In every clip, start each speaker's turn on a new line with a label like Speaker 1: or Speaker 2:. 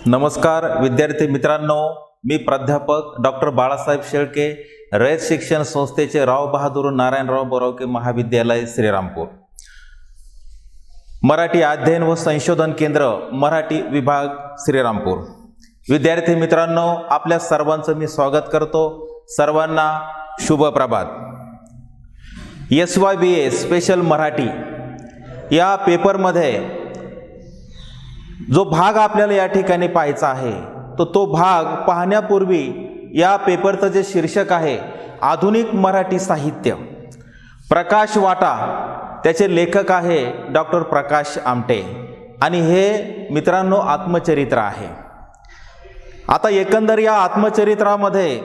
Speaker 1: नमस्कार विद्यार्थी मित्रांनो, मी प्राध्यापक डॉक्टर बाळासाहेब शेळके, रयत शिक्षण संस्थेचे राव बहादूर नारायणराव बोरावके महाविद्यालय श्रीरामपूर, मराठी अध्ययन व संशोधन केंद्र मराठी विभाग श्रीरामपूर। विद्यार्थी मित्रांनो, आपल्या सर्वांचं मी स्वागत करतो। सर्वांना शुभ प्रभात। SYBA स्पेशल मराठी या पेपरमध्ये जो भाग आपल्याला या ठिकाणी पाहायचा आहे तो भाग पाहण्यापूर्वी या पेपरचं जे शीर्षक आहे आधुनिक मराठी साहित्य, प्रकाश वाटा, त्याचे लेखक आहे डॉक्टर प्रकाश आमटे आणि हे मित्रांनो आत्मचरित्र आहे। आता एकंदर या आत्मचरित्रामध्ये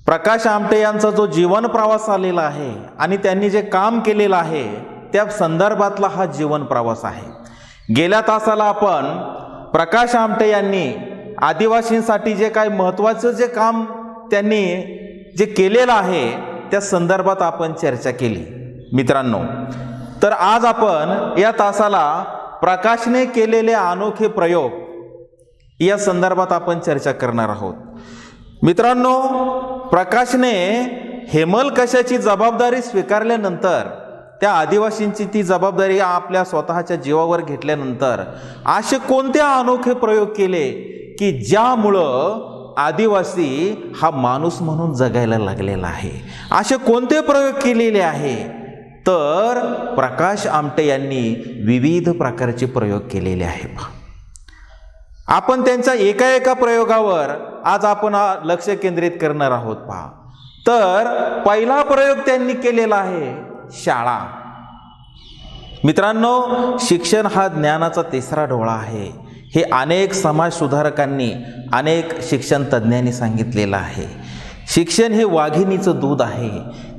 Speaker 1: प्रकाश आमटे यांचा जो जीवन प्रवास आलेला आहे आणि त्यांनी जे काम केलेलं आहे त्या संदर्भातला हा जीवन प्रवास आहे। गेल्या तासाला आपण प्रकाश आमटे यांनी आदिवासींसाठी जे काही महत्त्वाचं जे काम त्यांनी जे केलेलं आहे त्या संदर्भात आपण चर्चा केली मित्रांनो। तर आज आपण या तासाला प्रकाशने केलेले अनोखे प्रयोग या संदर्भात आपण चर्चा करणार आहोत। मित्रांनो, प्रकाशने हेमलकशाची जबाबदारी स्वीकारल्यानंतर, त्या आदिवासींची ती जबाबदारी आपल्या स्वतःच्या जीवावर घेतल्यानंतर असे कोणते अनोखे प्रयोग केले की ज्यामुळं आदिवासी हा माणूस म्हणून जगायला लागलेला आहे? असे कोणते प्रयोग केलेले आहे? तर प्रकाश आमटे यांनी विविध प्रकारचे प्रयोग केलेले आहे। आपण त्यांच्या एका प्रयोगावर आज आपण लक्ष केंद्रित करणार आहोत। पहा, तर पहिला प्रयोग त्यांनी केलेला आहे शाळा। मित्रांनो, शिक्षण हा ज्ञानाचा तिसरा डोळा आहे हे अनेक समाज सुधारकांनी, अनेक शिक्षण तज्ज्ञांनी सांगितलेलं आहे। शिक्षण हे वाघिणीचं दूध आहे,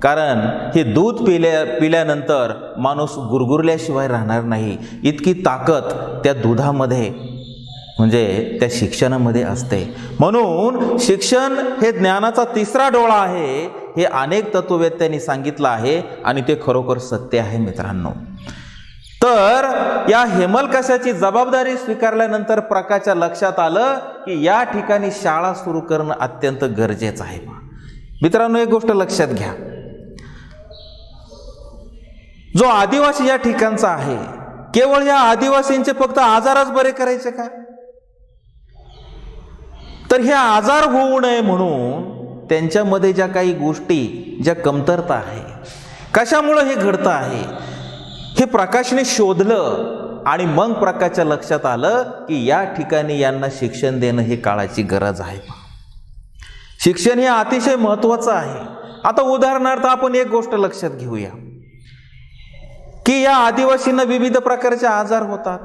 Speaker 1: कारण हे दूध पिल्यानंतर माणूस गुरगुरल्याशिवाय राहणार नाही, इतकी ताकद त्या दुधामध्ये म्हणजे त्या शिक्षणामध्ये असते। म्हणून शिक्षण हे ज्ञानाचा तिसरा डोळा आहे हे अनेक तत्ववेत्यांनी सांगितलं आहे आणि ते खरोखर सत्य आहे मित्रांनो। तर या हेमलकशाची जबाबदारी स्वीकारल्यानंतर प्रकाशच्या लक्षात आलं की या ठिकाणी शाळा सुरू करणं अत्यंत गरजेचं आहे। मित्रांनो, एक गोष्ट लक्षात घ्या, जो आदिवासी या ठिकाणचा आहे, केवळ या आदिवासींचे फक्त आजारच बरे करायचे का? तर हे आजार होऊ नये म्हणून त्यांच्यामध्ये ज्या काही गोष्टी, ज्या कमतरता आहे, कशामुळे हे घडतं आहे हे प्रकाशने शोधलं आणि मग प्रकाशच्या लक्षात आलं की या ठिकाणी यांना शिक्षण देणं हे काळाची गरज आहे। शिक्षण हे अतिशय महत्त्वाचं आहे। आता उदाहरणार्थ आपण एक गोष्ट लक्षात घेऊया की या आदिवासींना विविध प्रकारचे आजार होतात।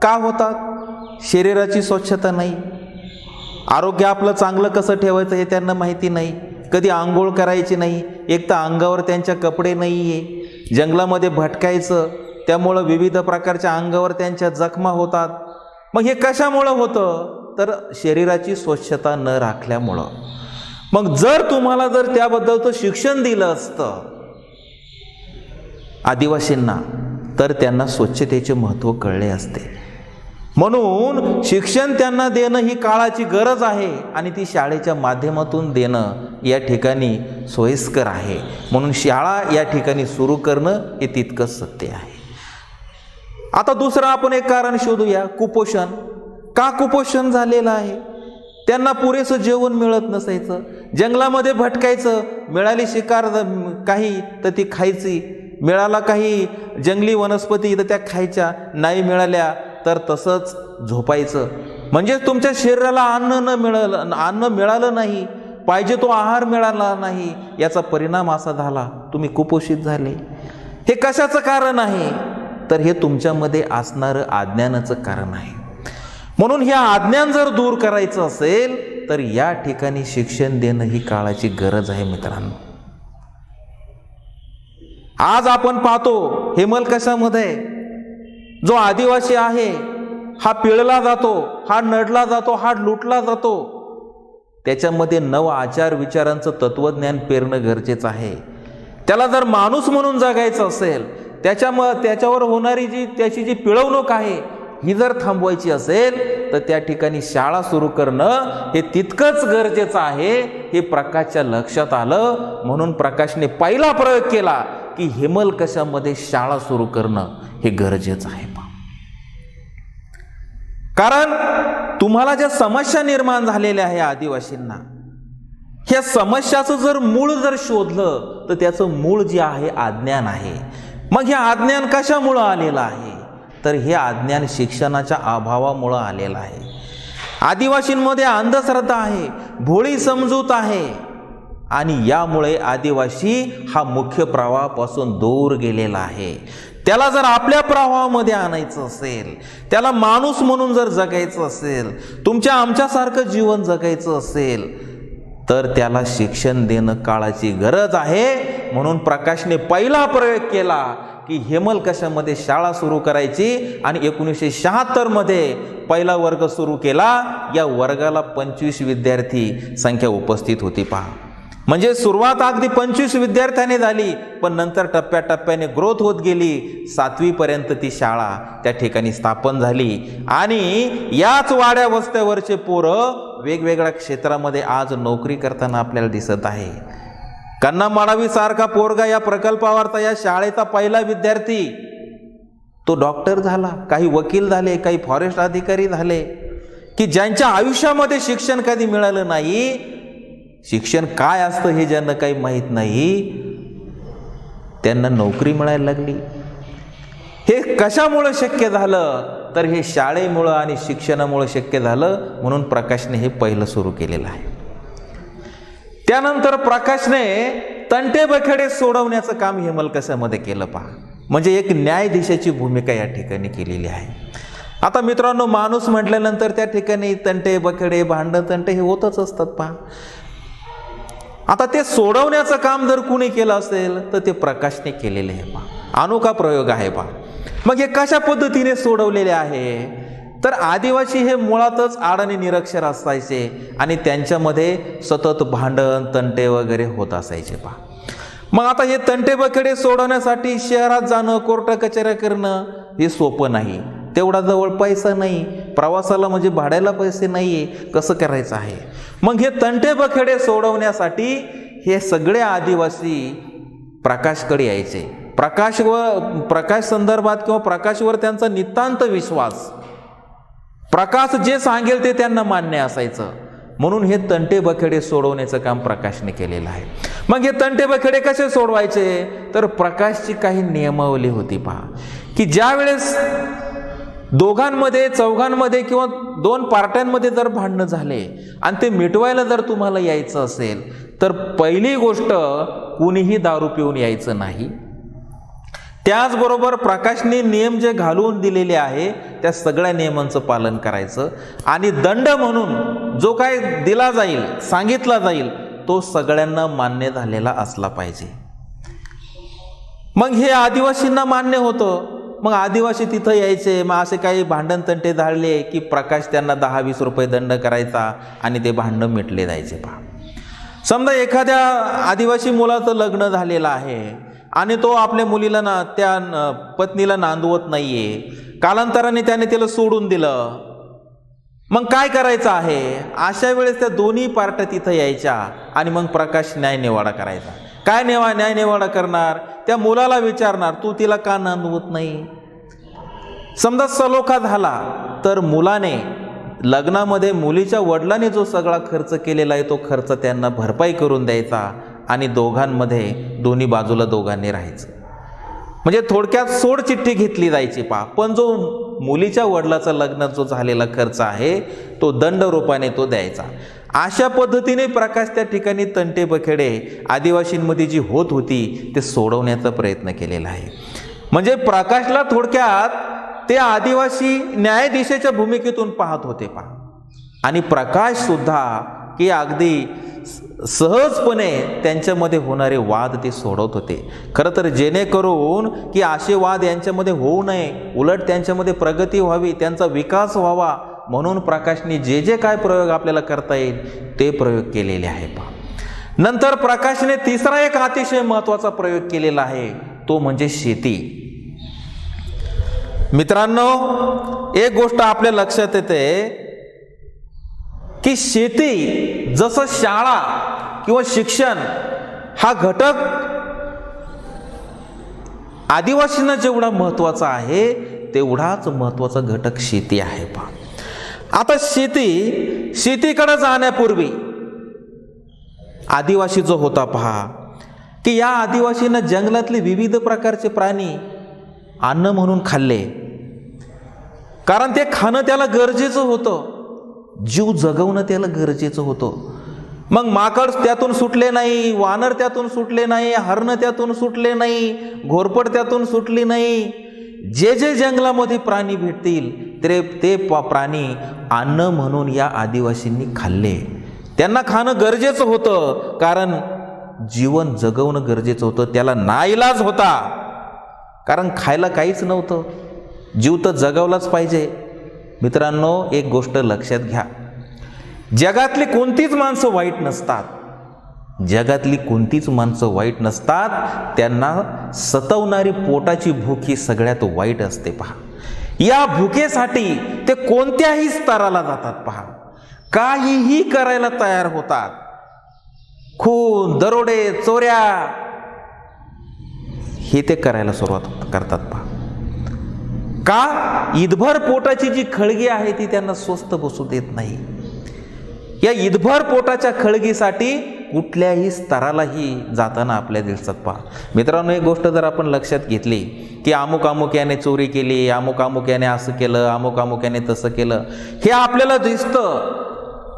Speaker 1: का होतात? शरीराची स्वच्छता नाही, आरोग्य आपलं चांगलं कसं ठेवायचं हे त्यांना माहिती नाही, कधी आंघोळ करायची नाही, एक तर अंगावर त्यांच्या कपडे नाही आहे, जंगलामध्ये भटकायचं, त्यामुळं विविध प्रकारच्या अंगावर त्यांच्या जखमा होतात। मग हे कशामुळं होतं? तर शरीराची स्वच्छता न राखल्यामुळं। मग जर तुम्हाला त्याबद्दलचं शिक्षण दिलं असतं आदिवासींना तर त्यांना स्वच्छतेचे महत्त्व कळले असते। म्हणून शिक्षण त्यांना देणं ही काळाची गरज आहे आणि ती शाळेच्या माध्यमातून देणं या ठिकाणी सोयीस्कर आहे। म्हणून शाळा या ठिकाणी सुरू करणं हे तितकंच सत्य आहे। आता दुसरं आपण एक कारण शोधूया, कुपोषण। का कुपोषण झालेलं आहे? त्यांना पुरेसं जेवण मिळत नसायचं, जंगलामध्ये भटकायचं, मिळाली शिकार काही तर ती खायची, मिळाला काही जंगली वनस्पती तर त्या खायच्या, नाही मिळाल्या तर तसंच झोपायचं। म्हणजे तुमच्या शरीराला अन्न मिळालं नाही, पाहिजे तो आहार मिळाला नाही, याचा परिणाम असा झाला तुम्ही कुपोषित झाले। हे कशाचं कारण आहे? तर हे तुमच्यामध्ये असणारं अज्ञानाचं कारण आहे। म्हणून हे अज्ञान जर दूर करायचं असेल तर या ठिकाणी शिक्षण देणं ही काळाची गरज आहे मित्रांनो। आज आपण पाहतो हेमलकशामध्ये जो आदिवासी आहे हा पिळला जातो, हा नडला जातो, हा लुटला जातो। त्याच्यामध्ये नव आचार विचारांचं तत्वज्ञान पेरणं गरजेचं आहे। त्याला जर माणूस म्हणून जगायचं असेल, त्याच्यावर होणारी त्याची जी पिळवणूक आहे ही जर थांबवायची असेल तर त्या ठिकाणी शाळा सुरू करणं हे तितकंच गरजेचं आहे हे प्रकाशच्या लक्षात आलं. म्हणून प्रकाशने पहिला प्रयोग केला की हेमलकशामध्ये शाळा सुरू करणं हे गरजेचं आहे. कारण तुम्हाला ज्या समस्या निर्माण झालेल्या आहे आदिवासींना, ह्या समस्याचं जर मूळ जर शोधलं तर त्याचं मूळ जे आहे अज्ञान आहे. मग हे अज्ञान कशामुळं आलेलं आहे? तर हे अज्ञान शिक्षणाच्या अभावामुळं आलेलं आहे. आदिवासींमध्ये अंधश्रद्धा आहे, भोळी समजूत आहे आणि यामुळे आदिवासी हा मुख्य प्रवाहापासून दूर गेलेला आहे. त्याला जर आपल्या प्रवाहामध्ये आणायचं असेल, त्याला माणूस म्हणून जर जगायचं असेल, तुमच्या आमच्यासारखं जीवन जगायचं असेल तर त्याला शिक्षण देणं काळाची गरज आहे. म्हणून प्रकाशने पहिला प्रयोग केला की हेमलकशामध्ये शाळा सुरू करायची आणि 1976 मध्ये पहिला वर्ग सुरू केला. या वर्गाला 25 विद्यार्थी संख्या उपस्थित होती. पहा, म्हणजे सुरुवात अगदी 25 विद्यार्थ्यांनी झाली, पण नंतर टप्प्याटप्प्याने ग्रोथ होत गेली. 7वी पर्यंत ती शाळा त्या ठिकाणी स्थापन झाली आणि याच वाड्या वस्त्यावरचे पोरं वेगवेगळ्या क्षेत्रामध्ये आज नोकरी करताना आपल्याला दिसत आहे. कन्ना माडावी सारखा पोरगा या प्रकल्पावरचा, या शाळेचा पहिला विद्यार्थी, तो डॉक्टर झाला, काही वकील झाले, काही फॉरेस्ट अधिकारी झाले, की ज्यांच्या आयुष्यामध्ये शिक्षण कधी मिळालं नाही, शिक्षण काय असतं हे ज्यांना काही माहीत नाही, त्यांना नोकरी मिळायला लागली. हे कशामुळे शक्य झालं? तर हे शाळेमुळं आणि शिक्षणामुळे शक्य झालं. म्हणून प्रकाशने हे पहिलं सुरू केलेलं आहे. त्यानंतर प्रकाशने तंटेबखेडे सोडवण्याचं काम हेमलकशामध्ये केलं. पहा, म्हणजे एक न्यायाधीशाची भूमिका या ठिकाणी केलेली आहे. आता मित्रांनो, माणूस म्हटल्यानंतर त्या ठिकाणी तंटे बखेडे, भांडण तंटे हे होतच असतात. पहा, आता ते सोडवण्याचं काम जर कुणी केलं असेल तर ते प्रकाशने केलेले आहे. पहा, अनोखा प्रयोग आहे. पहा, मग हे कशा पद्धतीने सोडवलेले आहे? तर आदिवासी हे मुळातच आड आणि निरक्षर असायचे आणि त्यांच्यामध्ये सतत भांडण तंटे वगैरे होत असायचे. पहा, मग आता हे तंटे बखेडे सोडवण्यासाठी शहरात जाणं, कोर्ट कचऱ्या करणं हे सोपं नाही. तेवढा जवळ पैसा नाही, प्रवासाला म्हणजे भाड्याला पैसे नाहीये, कसं करायचं आहे? मग हे तंटे बखेडे सोडवण्यासाठी हे सगळे आदिवासी प्रकाशकडे यायचे. प्रकाश संदर्भात किंवा प्रकाशवर त्यांचा नितांत विश्वास, प्रकाश जे सांगेल ते त्यांना मान्य असायचं. म्हणून हे तंटे बखेडे सोडवण्याचं काम प्रकाशने केलेलं आहे. मग हे तंटे बखेडे कसे सोडवायचे? तर प्रकाशची काही नियमावली होती. पहा, की ज्या वेळेस दोघांमध्ये, चौघांमध्ये किंवा 2 पार्ट्यांमध्ये जर भांडणं झाले आणि ते मिटवायला जर तुम्हाला यायचं असेल तर पहिली गोष्ट, कुणीही दारू पिऊन यायचं नाही. त्याचबरोबर प्रकाशने नियम जे घालून दिलेले आहे त्या सगळ्या नियमांचं पालन करायचं आणि दंड म्हणून जो काय दिला जाईल, सांगितला जाईल, तो सगळ्यांना मान्य झालेला असला पाहिजे. मग हे आदिवासींना मान्य होतं. मग आदिवासी तिथं यायचे. मग असे काही भांडण तंटे झाले की प्रकाश त्यांना 10-20 रुपये दंड करायचा आणि ते भांडण मिटले जायचे. पहा, समजा एखाद्या आदिवासी मुलाचं लग्न झालेलं आहे आणि तो आपल्या मुलीला त्या पत्नीला नांदवत नाहीये, कालांतराने त्याने तिला सोडून दिलं. मग काय करायचं आहे? अशा वेळेस त्या दोन्ही पार्ट्या तिथं यायच्या आणि मग प्रकाश न्यायनिवाडा करायचा. काय न्यायनिवाडा करणार? त्या मुलाला विचारणार, तू तिला का नांदवत नाही? समजा सलोखा झाला तर मुलाने लग्नामध्ये मुलीच्या वडिलांनी जो सगळा खर्च केलेला आहे तो खर्च त्यांना भरपाई करून द्यायचा आणि दोघांमध्ये दोन्ही बाजूला दोघांनी राहायचं. म्हणजे थोडक्यात सोडचिठ्ठी घेतली जायची. पहा, पण जो मुलीच्या वडिलाचा लग्नात जो झालेला खर्च आहे तो दंड रूपाने तो द्यायचा. अशा पद्धतीने प्रकाश त्या ठिकाणी तंटे बखेडे आदिवासींमध्ये जी होत होती ते सोडवण्याचा प्रयत्न केलेला आहे. म्हणजे प्रकाशला थोडक्यात ते आदिवासी न्यायाधीशाच्या भूमिकेतून पाहत होते. पहा, आणि प्रकाश सुद्धा की अगदी सहजपणे त्यांच्यामध्ये होणारे वाद ते सोडवत होते. खरं तर जेणेकरून की असे वाद यांच्यामध्ये होऊ नये, उलट त्यांच्यामध्ये प्रगती व्हावी, त्यांचा विकास व्हावा, म्हणून प्रकाशने जे काय प्रयोग आपल्याला करता येईल ते प्रयोग केलेले आहे. पहा, नंतर प्रकाशने तिसरा एक अतिशय महत्त्वाचा प्रयोग केलेला आहे, तो म्हणजे शेती. मित्रांनो, एक गोष्ट आपल्या लक्षात येते की शेती जसं शाळा किंवा शिक्षण हा घटक आदिवासींना जेवढा महत्त्वाचा आहे तेवढाच महत्त्वाचा घटक शेती आहे. पहा आता शेतीकडे जाण्यापूर्वी आदिवासी जो होता पहा की या आदिवासींना जंगलातले विविध प्रकारचे प्राणी अन्न म्हणून खाल्ले, कारण ते खाणं त्याला गरजेचं होतं, जीव जगवणं त्याला गरजेचं होतं. मग माकड त्यातून सुटले नाही, वानर त्यातून सुटले नाही, हरण त्यातून सुटले नाही, घोरपड त्यातून सुटली नाही. जे जे जंगलामध्ये प्राणी भेटतील ते प्राणी अन्न म्हणून या आदिवासींनी खाल्ले. त्यांना खाणं गरजेचं होतं, कारण जीवन जगवणं गरजेचं होतं. त्याला नाईलाज होता, कारण खायला काहीच नव्हतं. जीव तर जगवलाच पाहिजे. मित्रांनो, एक गोष्ट लक्षात घ्या, जगातली कोणतीच माणसं वाईट नसतात. जगातली कोणतीच माणसं वाईट नसतात. त्यांना सतवणारी पोटाची भूक ही सगळ्यात वाईट असते. पहा, या भुकेसाठी ते कोणत्याही स्तराला जातात. पहा, काहीही करायला तयार होतात. खून, दरोडे, चोऱ्या हे ते करायला सुरुवात करतात. पहा, का? ईदभर पोटाची जी खळगी आहे ती त्यांना स्वस्त बसू देत नाही. या ईदभर पोटाच्या खळगीसाठी कुठल्याही स्तरालाही जाताना आपल्या दिसतात. पहा मित्रांनो, एक गोष्ट जर आपण लक्षात घेतली की अमुक अमुक याने चोरी केली, अमुक अमुक याने असं केलं, अमुक अमुक याने तसं केलं, हे आपल्याला दिसतं.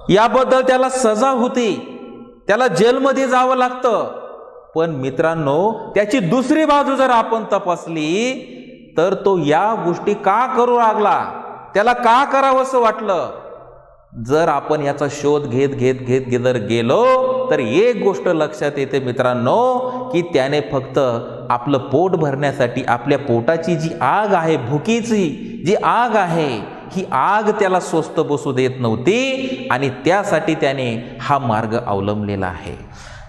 Speaker 1: याबद्दल त्याला सजा होती, त्याला जेलमध्ये जावं लागतं. पण मित्रांनो, त्याची दुसरी बाजू जर आपण तपासली तर तो या गोष्टी का करू लागला, त्याला का करावंसं वाटलं, जर आपण याचा शोध घेत जर गेलो तर एक गोष्ट लक्षात येते मित्रांनो, की त्याने फक्त आपलं पोट भरण्यासाठी, आपल्या पोटाची जी आग आहे, भुकीची जी आग आहे, ही आग त्याला स्वस्त बसू देत नव्हती आणि त्यासाठी त्याने हा मार्ग अवलंबलेला आहे.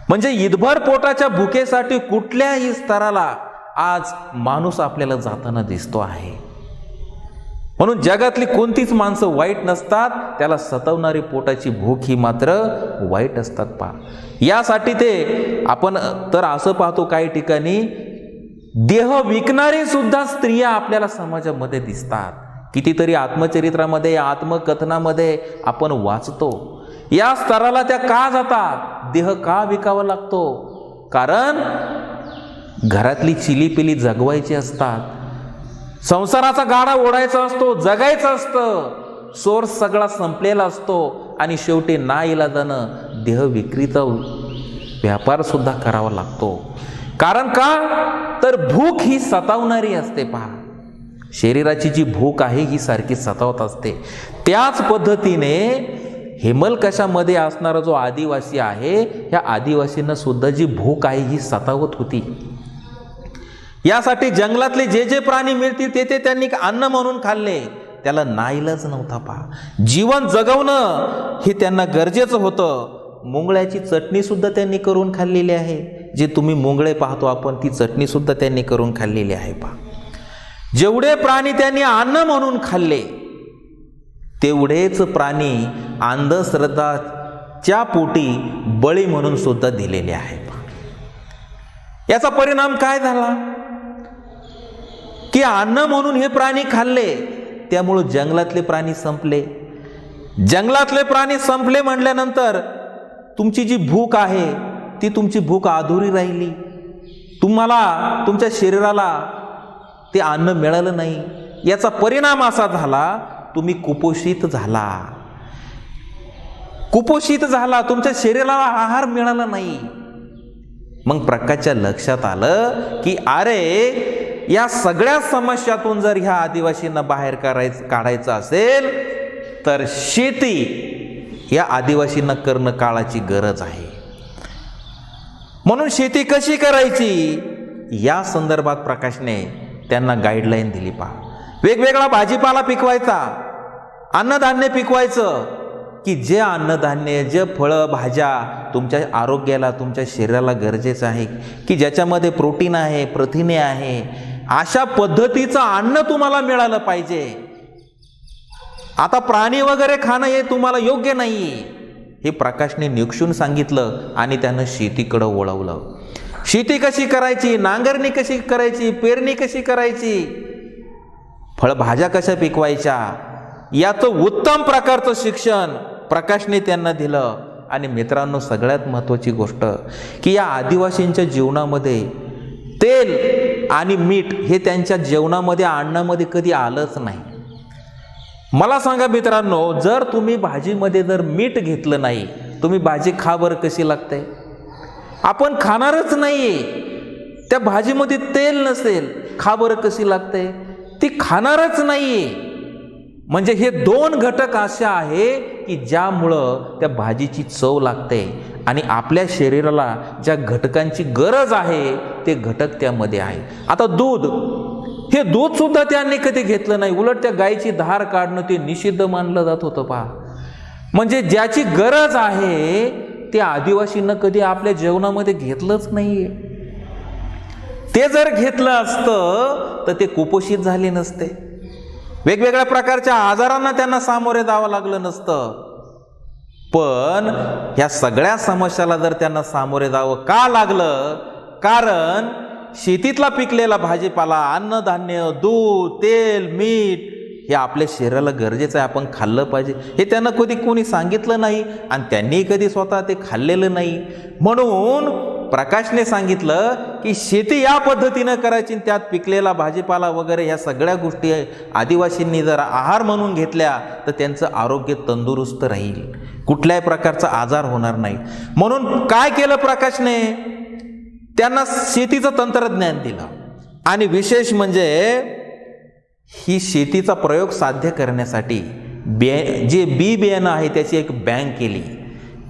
Speaker 1: म्हणजे ईदभर पोटाच्या भुकेसाठी कुठल्याही स्तराला आज माणूस आपल्याला जाताना दिसतो आहे. म्हणून जगातली कोणतीच माणसं वाईट नसतात, त्याला सतवणारी पोटाची भूक ही मात्र वाईट असतात. पहा, यासाठी ते आपण तर असं पाहतो काही ठिकाणी देह विकणारी सुद्धा स्त्रिया आपल्याला समाजामध्ये दिसतात. कितीतरी आत्मचरित्रामध्ये, आत्मकथनामध्ये आपण वाचतो. या स्तराला त्या का जातात, देह का विकावा लागतो, कारण घरातली चिलीपिली जगवायची असतात, संसाराचा गाडा ओढायचा असतो, जगायचं असतं, सोर्स सगळा संपलेला असतो आणि शेवटी नाईलाजानं देह विक्रीचा व्यापार सुद्धा करावा लागतो. कारण का, तर भूक ही सतावणारी असते. पहा, शरीराची जी भूक आहे ही सारखी सतावत असते. त्याच पद्धतीने हेमलकशामध्ये असणारा जो आदिवासी आहे, ह्या आदिवासींना सुद्धा जी भूक आहे ही सतावत होती. यासाठी जंगलातले जे जे प्राणी मिळतील ते त्यांनी अन्न म्हणून खाल्ले. त्याला नाईलाज नव्हता. पहा, जीवन जगवणं हे त्यांना गरजेचं होतं. मुंगळ्याची चटणी सुद्धा त्यांनी करून खाल्लेली आहे. जे तुम्ही मुंगळे पाहतो आपण, ती चटणी सुद्धा त्यांनी करून खाल्लेली आहे. पहा, जेवढे प्राणी त्यांनी अन्न म्हणून खाल्ले तेवढेच प्राणी अंधश्रद्धाच्या पोटी बळी म्हणून सुद्धा दिलेले आहे. याचा परिणाम काय झाला की अन्न म्हणून हे प्राणी खाल्ले, त्यामुळे जंगलातले प्राणी संपले. जंगलातले प्राणी संपले म्हटल्यानंतर तुमची जी भूक आहे ती तुमची भूक अधुरी राहिली. तुम्हाला, तुमच्या शरीराला ते अन्न मिळालं नाही. याचा परिणाम असा झाला, तुम्ही कुपोषित झाला. तुमच्या शरीराला आहार मिळाला नाही. मग प्रकाशच्या लक्षात आलं की अरे, या सगळ्या समस्यातून जर ह्या आदिवासींना बाहेर काढायचं असेल तर शेती या आदिवासींना करणं काळाची गरज आहे. म्हणून शेती कशी करायची या संदर्भात प्रकाशने त्यांना गाईडलाईन दिली. पहा, वेगवेगळा भाजीपाला पिकवायचा, अन्नधान्य पिकवायचं, की जे अन्नधान्य, जे फळं भाज्या तुमच्या आरोग्याला, तुमच्या शरीराला गरजेचं आहे, की ज्याच्यामध्ये प्रोटीन आहे, प्रथिने आहे, अशा पद्धतीचं अन्न तुम्हाला मिळालं पाहिजे. आता प्राणी वगैरे खाणं हे तुम्हाला योग्य नाही, हे प्रकाशने निक्षून सांगितलं आणि त्यानं शेतीकडं वळवलं. शेती कशी करायची, नांगरणी कशी करायची, पेरणी कशी करायची, फळभाज्या कशा पिकवायच्या, याचं उत्तम प्रकारचं शिक्षण प्रकाशने त्यांना दिलं. आणि मित्रांनो, सगळ्यात महत्त्वाची गोष्ट की या आदिवासींच्या जीवनामध्ये तेल आणि मीठ हे त्यांच्या जेवणामध्ये आणण्यामध्ये कधी आलंच नाही. मला सांगा मित्रांनो, जर तुम्ही भाजीमध्ये जर मीठ घेतलं नाही, तुम्ही भाजी खा बरं कशी लागते? आपण खाणारच नाहीये. त्या भाजीमध्ये तेल नसेल, खा बरं कशी लागते? ती खाणारच नाहीये. म्हणजे हे दोन घटक असे आहे की ज्यामुळं त्या भाजीची चव लागते आणि आपल्या शरीराला ज्या घटकांची गरज आहे ते घटक त्यामध्ये आहे. आता दूध, हे दूध सुद्धा त्यांनी कधी घेतलं नाही. उलट त्या गायीची धार काढणं ते निषिद्ध मानलं जात होतं पहा. म्हणजे ज्याची गरज आहे ते आदिवासींना कधी आपल्या जेवणामध्ये घेतलंच नाहीये. ते जर घेतलं असतं तर ते कुपोषित झाले नसते, वेगवेगळ्या प्रकारच्या आजारांना त्यांना सामोरे जावं लागलं नसतं. पण ह्या सगळ्या समस्याला जर त्यांना सामोरे जावं का लागलं? कारण शेतीतला पिकलेला भाजीपाला, अन्नधान्य, दूध, तेल, मीठ हे आपल्या शरीराला गरजेचं आहे, आपण खाल्लं पाहिजे. हे त्यांना कधी कोणी सांगितलं नाही आणि त्यांनी कधी स्वतः ते खाल्लेलं नाही. म्हणून प्रकाशने सांगितलं की शेती या पद्धतीनं करायची, त्यात पिकलेला भाजीपाला वगैरे ह्या सगळ्या गोष्टी आदिवासींनी जर आहार म्हणून घेतल्या तर त्यांचं आरोग्य तंदुरुस्त राहील, कुठल्याही प्रकारचा आजार होणार नाही. म्हणून काय केलं प्रकाशने? त्यांना शेतीचं तंत्रज्ञान दिलं. आणि विशेष म्हणजे ही शेतीचा प्रयोग साध्य करण्यासाठी जे बी बियाणं आहे त्याची एक बँक केली.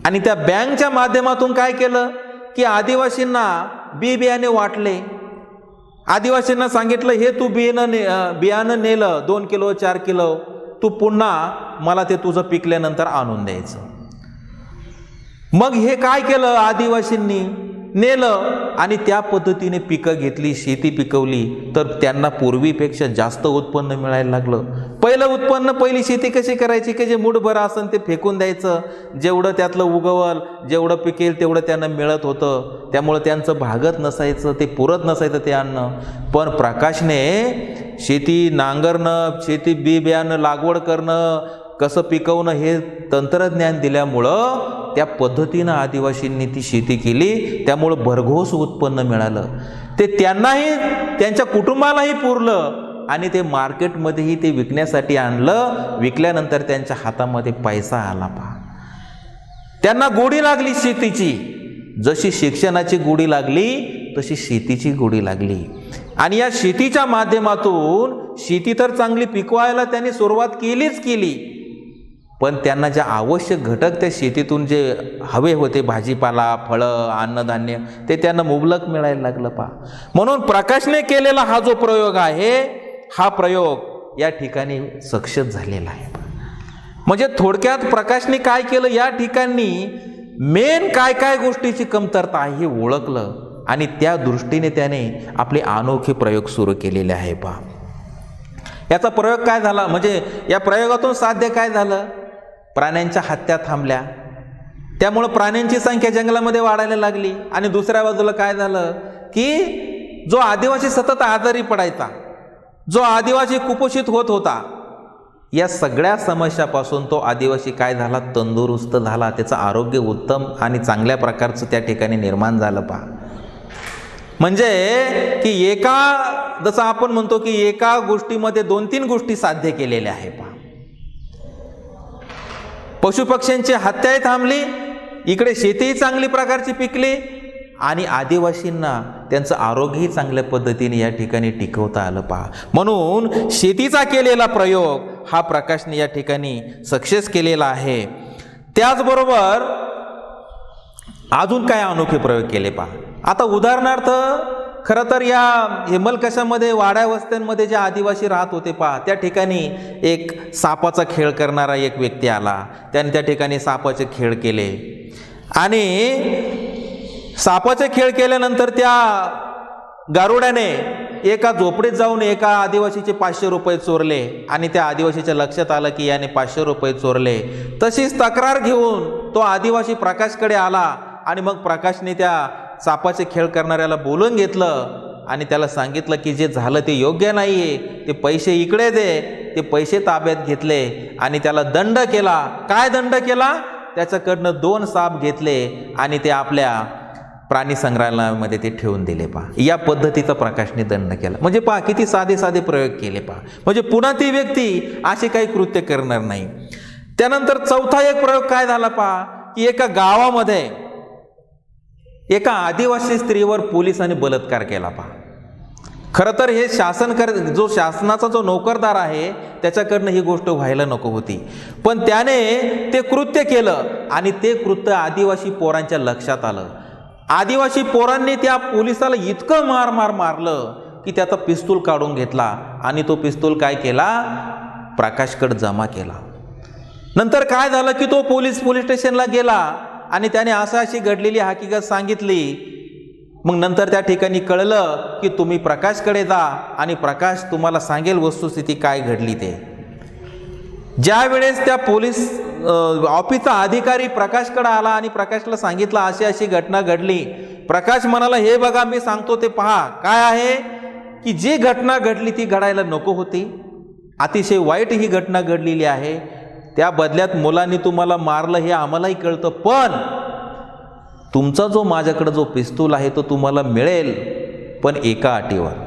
Speaker 1: आणि त्या बँकच्या माध्यमातून काय केलं की आदिवासींना बी बियाणे वाटले. आदिवासींना सांगितलं, हे तू बियाणं नेलं 2 किलो 4 किलो, तू पुन्हा मला ते तुझं पिकल्यानंतर आणून द्यायचं. मग हे काय केलं, आदिवासींनी नेलं आणि त्या पद्धतीने पिकं घेतली, शेती पिकवली, तर त्यांना पूर्वीपेक्षा जास्त उत्पन्न मिळायला लागलं. पहिली शेती कशी करायची की जे मूठभर असेल ते फेकून द्यायचं, जेवढं त्यातलं उगवल, जेवढं पिकेल तेवढं त्यांना मिळत होतं. त्यामुळं त्यांचं भागत नसायचं, ते पुरत नसायचं ते अन्न. पण प्रकाशने शेती नांगरणं, शेती बी बियाणं लागवड करणं, कसं पिकवणं हे तंत्रज्ञान दिल्यामुळं त्या पद्धतीनं आदिवासींनी ती शेती केली. त्यामुळं भरघोस उत्पन्न मिळालं. ते त्यांनाही त्यांच्या कुटुंबालाही पुरलं आणि ते मार्केटमध्येही ते विकण्यासाठी आणलं. विकल्यानंतर त्यांच्या हातामध्ये पैसा आला पहा. त्यांना गोडी लागली शेतीची. जशी शिक्षणाची गोडी लागली तशी शेतीची गोडी लागली. आणि या शेतीच्या माध्यमातून शेती तर चांगली पिकवायला त्यांनी सुरुवात केली, पण त्यांना जे आवश्यक घटक त्या शेतीतून जे हवे होते, भाजीपाला, फळं, अन्नधान्य, ते त्यांना मुबलक मिळायला लागलं पहा. म्हणून प्रकाशने केलेला हा जो प्रयोग आहे, हा प्रयोग या ठिकाणी सक्सेस झालेला आहे. म्हणजे थोडक्यात प्रकाशने काय केलं, या ठिकाणी मेन काय काय गोष्टीची कमतरता आहे हे ओळखलं आणि त्या दृष्टीने त्याने आपले अनोखे प्रयोग सुरू केलेले आहे पहा. याचा प्रयोग काय झाला, म्हणजे या प्रयोगातून साध्य काय झालं? प्राण्यांच्या हत्या थांबल्या. त्यामुळं प्राण्यांची संख्या जंगलामध्ये वाढायला लागली. आणि दुसऱ्या बाजूला काय झालं की जो आदिवासी सतत आजारी पडायचा, जो आदिवासी कुपोषित होत होता, या सगळ्या समस्यापासून तो आदिवासी काय झाला, तंदुरुस्त झाला. त्याचं आरोग्य उत्तम आणि चांगल्या प्रकारचं त्या ठिकाणी निर्माण झालं पहा. म्हणजे की जसं आपण म्हणतो की एका गोष्टीमध्ये 2-3 गोष्टी साध्य केलेल्या आहे पहा. पशुपक्ष्यांची हत्याही थांबली, इकडे शेतीही चांगली प्रकारची पिकली आणि आदिवासींना त्यांचं आरोग्यही चांगल्या पद्धतीने या ठिकाणी टिकवता आलं पहा. म्हणून शेतीचा केलेला प्रयोग हा प्रकाशने या ठिकाणी सक्सेस केलेला आहे. त्याचबरोबर अजून काय अनोखे प्रयोग केले पहा. आता उदाहरणार्थ, खरं तर या हेमलकशामध्ये वाड्या वस्त्यांमध्ये जे आदिवासी राहत होते पहा, त्या ठिकाणी एक सापाचा खेळ करणारा एक व्यक्ती आला. त्याने त्या ठिकाणी सापाचे खेळ केले आणि सापाचे खेळ केल्यानंतर त्या गारुड्याने एका झोपडीत जाऊन एका आदिवासीचे 500 रुपये चोरले आणि त्या आदिवासीच्या लक्षात आलं की याने 500 रुपये चोरले. तशीच तक्रार घेऊन तो आदिवासी प्रकाशकडे आला आणि मग प्रकाशने त्या सापाचे खेळ करणाऱ्याला बोलून घेतलं आणि त्याला सांगितलं की जे झालं ते योग्य नाही आहे, ते पैसे इकडे दे. ते पैसे ताब्यात घेतले आणि त्याला दंड केला. काय दंड केला? त्याच्याकडनं 2 साप घेतले आणि ते आपल्या प्राणी संग्रहालयामध्ये ते ठेवून दिले. पहा, या पद्धतीचा प्रकाशने दंड केला. म्हणजे पहा किती साधे साधे प्रयोग केले. पहा म्हणजे पुन्हा ती व्यक्ती अशी काही कृत्य करणार नाही. त्यानंतर चौथा एक प्रयोग काय झाला पहा, की एका गावामध्ये एका आदिवासी स्त्रीवर पोलिसांनी बलात्कार केला. पहा खरं तर हे जो शासनाचा जो नोकरदार आहे त्याच्याकडनं ही गोष्ट व्हायला नको होती, पण त्याने ते कृत्य केलं आणि ते कृत्य आदिवासी पोरांच्या लक्षात आलं. आदिवासी पोरांनी त्या पोलिसाला इतकं मारलं की त्याचा पिस्तूल काढून घेतला आणि तो पिस्तूल काय केला, प्रकाशकडे जमा केला. नंतर काय झालं की तो पोलीस स्टेशनला गेला आणि त्याने अशी घडलेली हकीकत सांगितली. मग नंतर त्या ठिकाणी कळलं की तुम्ही प्रकाशकडे जा आणि प्रकाश तुम्हाला सांगेल वस्तुस्थिती काय घडली ते. ज्या वेळेस त्या पोलीस ऑफिसचा अधिकारी प्रकाशकडे आला आणि प्रकाशला सांगितलं अशी घटना घडली. प्रकाश म्हणाला, हे बघा मी सांगतो ते पहा. काय आहे की जी घटना घडली ती घडायला नको होती, अतिशय वाईट ही घटना घडलेली आहे. त्या बदल्यात मुलांनी तुम्हाला मारलं हे आम्हालाही कळतं, पण तुमचा जो माझ्याकडे जो पिस्तूल आहे तो तुम्हाला मिळेल, पण एका अटीवर.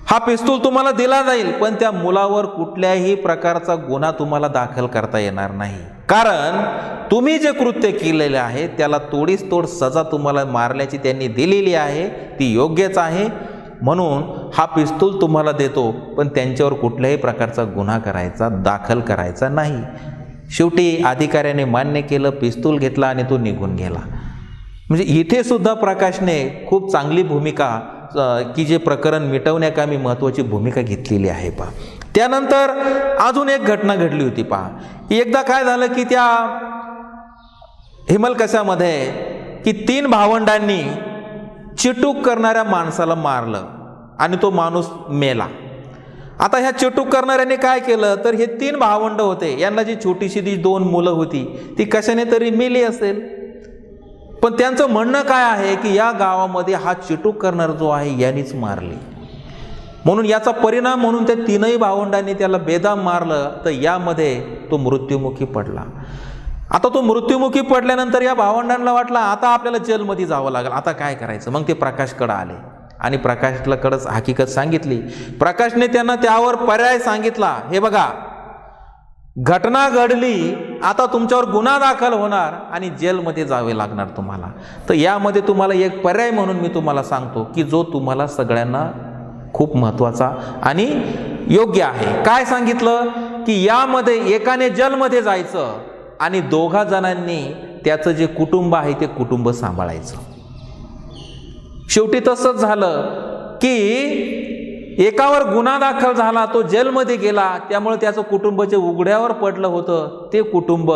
Speaker 1: हा पिस्तूल तुम्हाला दिला जाईल पण त्या मुलावर कुठल्याही प्रकारचा गुन्हा तुम्हाला दाखल करता येणार नाही, कारण तुम्ही जे कृत्य केलेले आहे त्याला तोडीस तोड सजा तुम्हाला मारल्याची त्यांनी दिलेली आहे, ती योग्यच आहे. म्हणून हा पिस्तूल तुम्हाला देतो, पण त्यांच्यावर कुठल्याही प्रकारचा गुन्हा दाखल करायचा नाही. शेवटी अधिकाऱ्याने मान्य केलं, पिस्तूल घेतला आणि तो निघून गेला. म्हणजे इथे सुद्धा प्रकाशने खूप चांगली भूमिका की जे प्रकरण मिटवण्याकामी महत्त्वाची भूमिका घेतलेली आहे. पहा त्यानंतर अजून एक घटना घडली होती. पहा एकदा काय झालं की त्या हिमलकशामध्ये की 3 भावंडांनी चिटूक करणाऱ्या माणसाला मारलं आणि तो माणूस मेला. आता ह्या चिटूक करणाऱ्याने काय केलं तर हे 3 भावंड होते, यांना जी छोटीशी 2 मुलं होती ती कशाने तरी मेली असेल, पण त्यांचं म्हणणं काय आहे की या गावामध्ये हा चिटूक करणार जो आहे यांनीच मारली, म्हणून याचा परिणाम म्हणून त्या 3ही भावंडांनी त्याला बेदम मारलं, तर यामध्ये तो मृत्युमुखी पडला. आता तो मृत्युमुखी पडल्यानंतर या भावंडांना वाटलं आता आपल्याला जेलमध्ये जावं लागेल, आता काय करायचं. मग ते प्रकाशकडे आले आणि प्रकाशला कडच हकीकत सांगितली. प्रकाशने त्यांना त्यावर पर्याय सांगितला, हे बघा घटना घडली, आता तुमच्यावर गुन्हा दाखल होणार आणि जेलमध्ये जावे लागणार तुम्हाला, तर यामध्ये तुम्हाला एक पर्याय म्हणून मी तुम्हाला सांगतो की जो तुम्हाला सगळ्यांना खूप महत्त्वाचा आणि योग्य आहे. काय सांगितलं की यामध्ये एकाने जेलमध्ये जायचं आणि 2 जणांनी त्याचं जे कुटुंब आहे ते कुटुंब सांभाळायचं. शेवटी तसंच झालं की एकावर गुन्हा दाखल झाला, तो जेलमध्ये गेला, त्यामुळे त्याचं कुटुंब जे उघड्यावर पडलं होतं ते कुटुंब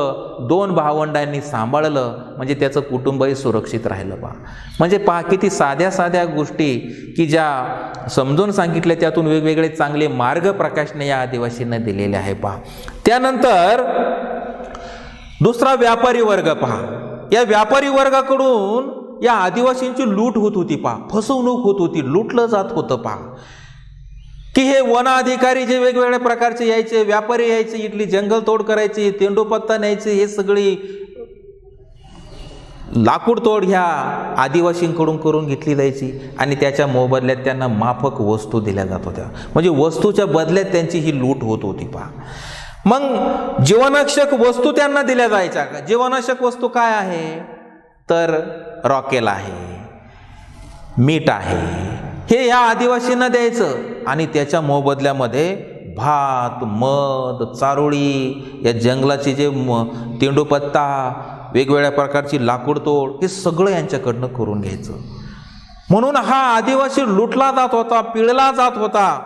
Speaker 1: 2 भावंडांनी सांभाळलं, म्हणजे त्याचं कुटुंबही सुरक्षित राहिलं. पहा म्हणजे पहा किती साध्या साध्या गोष्टी की ज्या समजून सांगितल्या, त्यातून वेगवेगळे चांगले मार्ग प्रकाशने या आदिवासींना दिलेले आहे. पहा त्यानंतर दुसरा व्यापारी वर्ग. पहा या व्यापारी वर्गाकडून या आदिवासींची लूट होत होती. पहा फसवणूक होत होती, लुटलं जात होतं. पहा की हे वन अधिकारी जे वेगवेगळ्या प्रकारचे यायचे, व्यापारी यायचे, इथली जंगल तोड करायची, तेंडोपत्ता न्यायचे, हे सगळी लाकूड तोड ह्या आदिवासींकडून करून घेतली जायची आणि त्याच्या मोबदल्यात त्यांना माफक वस्तू दिल्या जात होत्या, म्हणजे वस्तूच्या बदल्यात त्यांची ही लूट होत होती. पहा मग जीवनावश्यक वस्तू त्यांना दिल्या जायच्या. जीवनावश्यक वस्तू काय आहे तर रॉकेल आहे, मीठ आहे, हे या आदिवासींना द्यायचं आणि त्याच्या मोबदल्यामध्ये भात, मध, चारोळी, या जंगलाची जे तेंडोपत्ता, वेगवेगळ्या प्रकारची लाकूडतोड, हे सगळं यांच्याकडनं करून घ्यायचं. म्हणून हा आदिवासी लुटला जात होता, पिळला जात होता.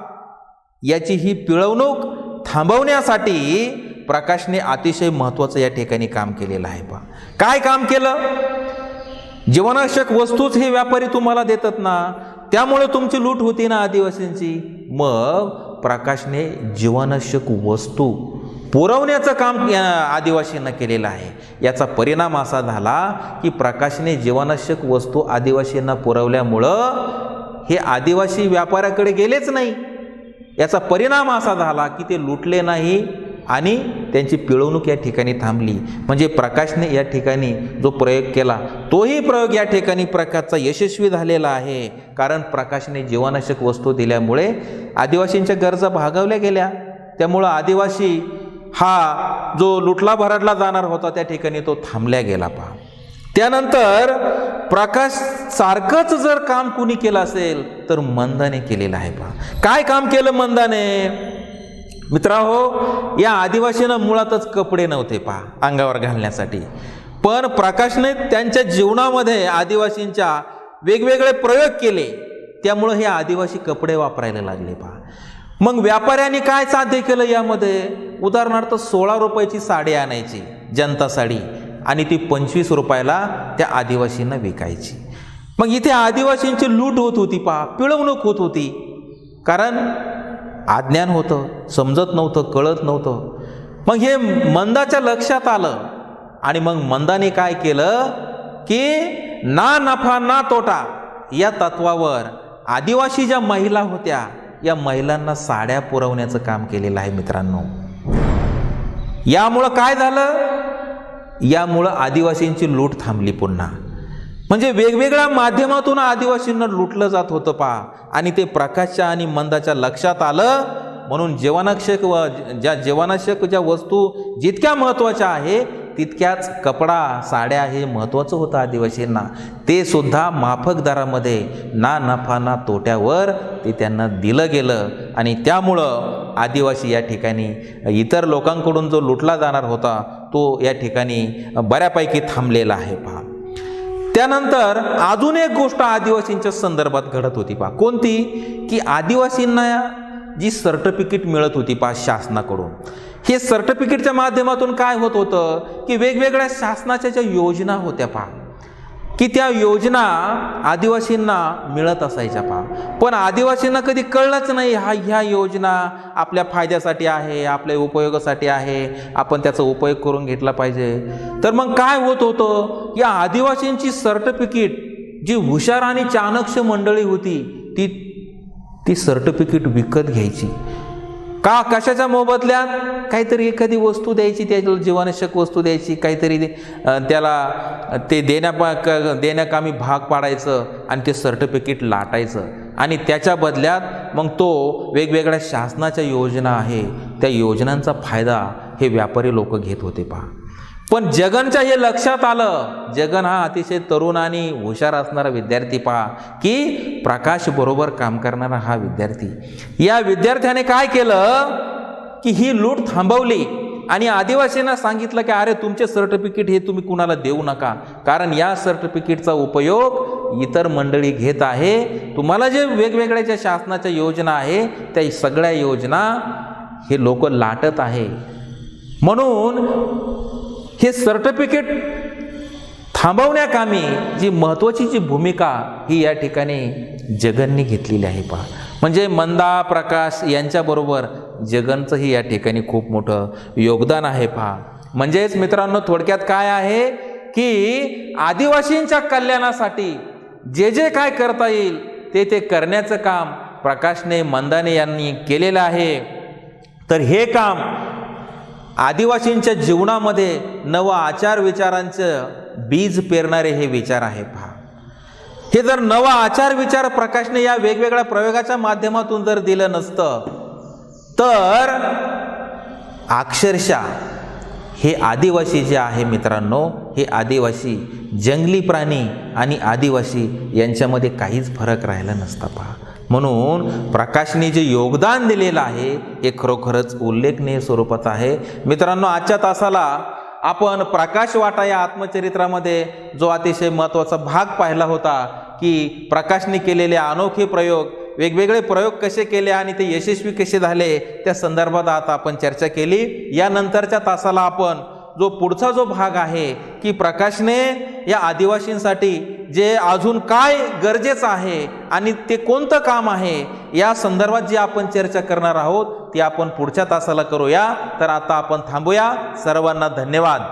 Speaker 1: याची ही पिळवणूक थांबवण्यासाठी प्रकाशने अतिशय महत्त्वाचं या ठिकाणी काम केलेलं आहे. पहा काय काम केलं. जीवनावश्यक वस्तूच हे व्यापारी तुम्हाला देतात ना, त्यामुळे तुमची लूट होती ना आदिवासींची. मग प्रकाशने जीवनावश्यक वस्तू पुरवण्याचं काम या आदिवासींना केलेलं आहे. याचा परिणाम असा झाला की प्रकाशने जीवनावश्यक वस्तू आदिवासींना पुरवल्यामुळं हे आदिवासी व्यापाऱ्याकडे गेलेच नाही. याचा परिणाम असा झाला की ते लुटले नाही आणि त्यांची पिळवणूक या ठिकाणी थांबली. म्हणजे प्रकाशने या ठिकाणी जो प्रयोग केला तोही प्रयोग या ठिकाणी प्रकाशचा यशस्वी झालेला आहे. कारण प्रकाशने जीवनावश्यक वस्तू दिल्यामुळे आदिवासींच्या गरजा भागवल्या गेल्या. त्यामुळं आदिवासी हा जो लुटला भराडला जाणार होता त्या ठिकाणी तो थांबल्या गेला. पहा, त्यानंतर प्रकाश सारखंच जर काम कुणी केलं असेल तर मंदाने केलेलं आहे. पहा, काय काम केलं मंदाने? मित्रांनो, या आदिवासींना मुळातच कपडे नव्हते पहा अंगावर घालण्यासाठी, पण प्रकाशने त्यांच्या जीवनामध्ये आदिवासींच्या वेगवेगळे प्रयोग केले. त्यामुळे हे आदिवासी कपडे वापरायला लागले. पहा, मग व्यापाऱ्यांनी काय साध्य केलं यामध्ये? उदाहरणार्थ 16 रुपयाची साडी आणायची, जनता साडी, आणि ती 25 रुपयाला त्या आदिवासींना विकायची. मग इथे आदिवासींची लूट होत होती. पहा, पिळवणूक होत होती. कारण अज्ञान होतं, समजत नव्हतं, कळत नव्हतं. मग हे मंदाच्या लक्षात आलं आणि मग मंदाने काय केलं की ना नफा ना तोटा या तत्वावर आदिवासी ज्या महिला होत्या या महिलांना साड्या पुरवण्याचं काम केलेलं आहे. मित्रांनो, यामुळं काय झालं? यामुळं आदिवासींची लूट थांबली पुन्हा. म्हणजे वेगवेगळ्या माध्यमातून आदिवासींना लुटलं जात होतं. पहा, आणि ते प्रकाशच्या आणि मंदाच्या लक्षात आलं. म्हणून जीवनावश्यक ज्या वस्तू जितक्या महत्त्वाच्या आहे तितक्याच कपडा, साड्या हे महत्त्वाचं होतं आदिवासींना. ते सुद्धा माफक दरामध्ये ना नफा ना तोट्यावर ते त्यांना दिलं गेलं. आणि त्यामुळं आदिवासी या ठिकाणी इतर लोकांकडून जो लुटला जाणार होता तो या ठिकाणी बऱ्यापैकी थांबलेला आहे. पहा, त्यानंतर अजून एक गोष्ट आदिवासींच्या संदर्भात घडत होती. पहा, कोणती? की आदिवासींना जी सर्टिफिकेट मिळत होती पहा शासनाकडून, हे सर्टिफिकेटच्या माध्यमातून काय होत होतं की वेगवेगळ्या शासनाच्या ज्या योजना होत्या पहा की त्या योजना आदिवासींना मिळत असायच्या. पहा, पण आदिवासींना कधी कळलंच नाही ह्या योजना आपल्या फायद्यासाठी आहे, आपल्या उपयोगासाठी आहे, आपण त्याचा उपयोग करून घेतला पाहिजे. तर मग काय होत होतं, या आदिवासींची सर्टिफिकेट जी हुशार आणि चाणक्य मंडळी होती ती सर्टिफिकेट विकत घ्यायची. का? कशाच्या मोबदल्यात? काहीतरी एखादी वस्तू द्यायची, त्याला जीवनावश्यक वस्तू द्यायची, काहीतरी त्याला ते देण्याकामी भाग पाडायचं आणि ते सर्टिफिकेट लाटायचं. आणि त्याच्या बदल्यात मग तो वेगवेगळ्या शासनाच्या योजना आहे त्या योजनांचा फायदा हे व्यापारी लोक घेत होते. पहा, पण जगनच्या हे लक्षात आलं. जगन हा अतिशय तरुण आणि हुशार असणारा विद्यार्थी. पहा की प्रकाश बरोबर काम करणारा हा विद्यार्थी, या विद्यार्थ्याने काय केलं की ही लूट थांबवली आणि आदिवासींना सांगितलं की अरे तुमचे सर्टिफिकेट हे तुम्ही कुणाला देऊ नका, कारण या सर्टिफिकेटचा उपयोग इतर मंडळी घेत आहे. तुम्हाला जे वेगवेगळ्या ज्या शासनाच्या योजना आहे त्या सगळ्या योजना हे लोक लाटत आहे. म्हणून हे सर्टिफिकेट थांबवण्याकामी जी महत्त्वाची जी भूमिका ही या ठिकाणी जगनने घेतलेली आहे. पहा, म्हणजे मंदा, प्रकाश यांच्याबरोबर जगनचंही या ठिकाणी खूप मोठं योगदान आहे. पहा, म्हणजेच मित्रांनो थोडक्यात काय आहे की आदिवासींच्या कल्याणासाठी जे काय करता येईल ते करण्याचं काम प्रकाशने, मंदाने यांनी केलेलं आहे. तर हे काम आदिवासींच्या जीवनामध्ये नव आचार विचारांचं बीज पेरणारे हे विचार आहे. पहा, हे जर नवा आचार विचार प्रकाशने या वेगवेगळ्या प्रयोगाच्या माध्यमातून जर दिलं नसतं तर अक्षरशः हे आदिवासी जे आहे मित्रांनो, हे आदिवासी, जंगली प्राणी आणि आदिवासी यांच्यामध्ये काहीच फरक राहिला नसता. पहा, म्हणून प्रकाशने जे योगदान दिलेलं आहे हे खरोखरच उल्लेखनीय स्वरूपाचं आहे. मित्रांनो, आजच्या तासाला आपण प्रकाश वाटा या आत्मचरित्रामध्ये जो अतिशय महत्त्वाचा भाग पाहिला होता की प्रकाशने केलेले अनोखे प्रयोग, वेगवेगळे प्रयोग कसे केले आणि ते यशस्वी कसे झाले त्या संदर्भात आता आपण चर्चा केली. यानंतरच्या तासाला आपण जो पुढचा जो भाग आहे की प्रकाशने या आदिवासींसाठी जे अजून काय गरजेचं आहे आणि ते कोणतं काम आहे या संदर्भात जी आपण चर्चा करणार आहोत ती आपण पुढच्या तासाला करूया. तर आता आपण थांबूया. सर्वांना धन्यवाद.